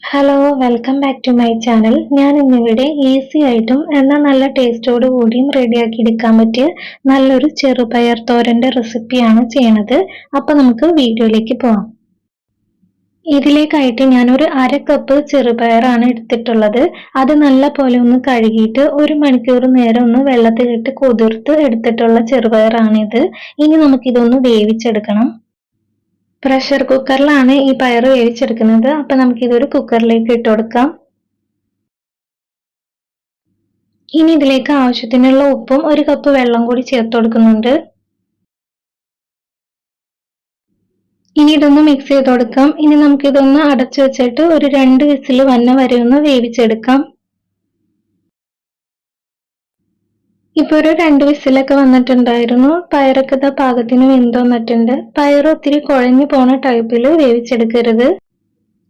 Hello welcome back to my channel. ഞാൻ ഇന്നിവിടെ easy ആയിട്ടും എന്നാൽ നല്ല ടേസ്റ്റോട് കൂടിയും റെഡിയാക്കി എടുക്കാൻ പറ്റിയ നല്ലൊരു ചെറുപയർ തോരന്റെ റെസിപ്പിയാണ് ചെയ്യണത്. അപ്പൊ നമുക്ക് വീഡിയോയിലേക്ക് പോവാം. ഇതിലേക്കായിട്ട് ഞാനൊരു 1/2 കപ്പ് ചെറുപയറാണ് എടുത്തിട്ടുള്ളത്. അത് നല്ല പോലെ ഒന്ന് കഴുകിയിട്ട് 1 മണിക്കൂർ നേരം ഒന്ന് വെള്ളത്തിലിട്ട് കുതിർത്ത് എടുത്തിട്ടുള്ള ചെറുപയറാണിത്. ഇനി നമുക്കിതൊന്ന് വേവിച്ചെടുക്കണം. പ്രഷർ കുക്കറിലാണ് ഈ പയർ വേവിച്ചെടുക്കുന്നത്. അപ്പൊ നമുക്കിതൊരു കുക്കറിലേക്ക് ഇട്ട് കൊടുക്കാം. ഇനി ഇതിലേക്ക് ആവശ്യത്തിനുള്ള ഉപ്പും 1 കപ്പ് വെള്ളം കൂടി ചേർത്ത് കൊടുക്കുന്നുണ്ട്. ഇനി ഇതൊന്ന് മിക്സ് ചെയ്ത് കൊടുക്കാം. ഇനി നമുക്കിതൊന്ന് അടച്ചു വെച്ചിട്ട് ഒരു 2 വിസിൽ വന്ന വരെ ഒന്ന് വേവിച്ചെടുക്കാം. ഇപ്പൊ ഒരു 2 വിസിലൊക്കെ വന്നിട്ടുണ്ടായിരുന്നു. പയറൊക്കെ പാകത്തിന് വെന്ത് വന്നിട്ടുണ്ട്. പയർ ഒത്തിരി കുഴഞ്ഞു പോണ ടൈപ്പിൽ വേവിച്ചെടുക്കരുത്.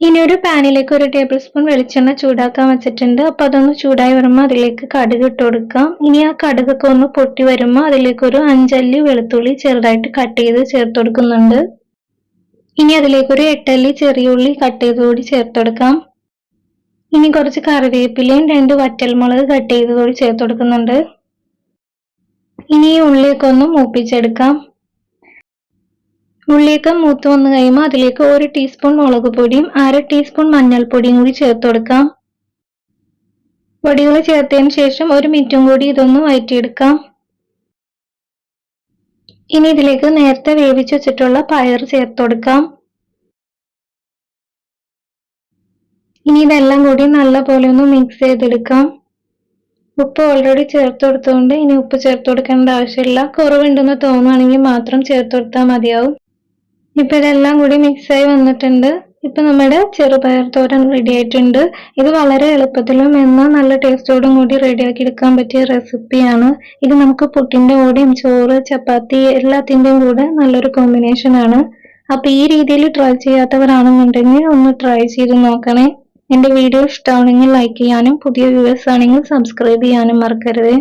ഇനി ഒരു പാനിലേക്ക് 1 ടേബിൾ സ്പൂൺ വെളിച്ചെണ്ണ ചൂടാക്കാൻ വെച്ചിട്ടുണ്ട്. അപ്പൊ അതൊന്ന് ചൂടായി വരുമ്പോൾ അതിലേക്ക് കടുക് ഇട്ട് കൊടുക്കാം. ഇനി ആ കടുകൊക്കെ ഒന്ന് പൊട്ടി വരുമ്പോൾ അതിലേക്ക് ഒരു 5 അല്ലി വെളുത്തുള്ളി ചെറുതായിട്ട് കട്ട് ചെയ്ത് ചേർത്ത് കൊടുക്കുന്നുണ്ട്. ഇനി അതിലേക്ക് ഒരു 8 അല്ലി ചെറിയ ഉള്ളി കട്ട് ചെയ്ത് കൂടി ചേർത്ത് കൊടുക്കാം. ഇനി കുറച്ച് കറിവേപ്പിലയും 2 വറ്റൽമുളക് കട്ട് ചെയ്ത് കൂടി ചേർത്ത് കൊടുക്കുന്നുണ്ട്. ഇനി ഈ ഉള്ളിയൊക്കെ ഒന്ന് മൂപ്പിച്ചെടുക്കാം. ഉള്ളിയൊക്കെ മൂത്ത് വന്നു കഴിയുമ്പോൾ അതിലേക്ക് 1 ടീസ്പൂൺ മുളക് പൊടിയും 1/2 ടീസ്പൂൺ മഞ്ഞൾപ്പൊടിയും കൂടി ചേർത്ത് കൊടുക്കാം. പൊടികൾ ചേർത്തതിന് ശേഷം 1 മിനിറ്റും കൂടി ഇതൊന്ന് വഴറ്റിയെടുക്കാം. ഇനി ഇതിലേക്ക് നേരത്തെ വേവിച്ച് വെച്ചിട്ടുള്ള പയർ ചേർത്ത് കൊടുക്കാം. ഇനി ഇതെല്ലാം കൂടി നല്ലപോലെ ഒന്ന് മിക്സ് ചെയ്തെടുക്കാം. ഉപ്പ് ഓൾറെഡി ചേർത്ത് കൊടുത്തുകൊണ്ട് ഇനി ഉപ്പ് ചേർത്ത് കൊടുക്കേണ്ട ആവശ്യമില്ല. കുറവുണ്ടെന്ന് തോന്നുകയാണെങ്കിൽ മാത്രം ചേർത്ത് കൊടുത്താൽ മതിയാവും. ഇപ്പൊ ഇതെല്ലാം കൂടി മിക്സായി വന്നിട്ടുണ്ട്. ഇപ്പൊ നമ്മുടെ ചെറുപയർ തോരൻ റെഡി ആയിട്ടുണ്ട്. ഇത് വളരെ എളുപ്പത്തിലും എന്നാൽ നല്ല ടേസ്റ്റോടും കൂടി റെഡിയാക്കി എടുക്കാൻ പറ്റിയ റെസിപ്പിയാണ്. ഇത് നമുക്ക് പുട്ടിന്റെ കൂടെയും ചോറ്, ചപ്പാത്തി എല്ലാത്തിന്റെയും കൂടെ നല്ലൊരു കോമ്പിനേഷൻ ആണ്. അപ്പൊ ഈ രീതിയിൽ ട്രൈ ചെയ്യാത്തവരാണെന്നുണ്ടെങ്കിൽ ഒന്ന് ട്രൈ ചെയ്ത് നോക്കണേ. എന്റെ വീഡിയോ ഇഷ്ടമാണെങ്കിൽ ലൈക്ക് ചെയ്യാനും പുതിയ വ്യൂവേഴ്സ് ആണെങ്കിൽ സബ്സ്ക്രൈബ് ചെയ്യാനും മറക്കരുത്.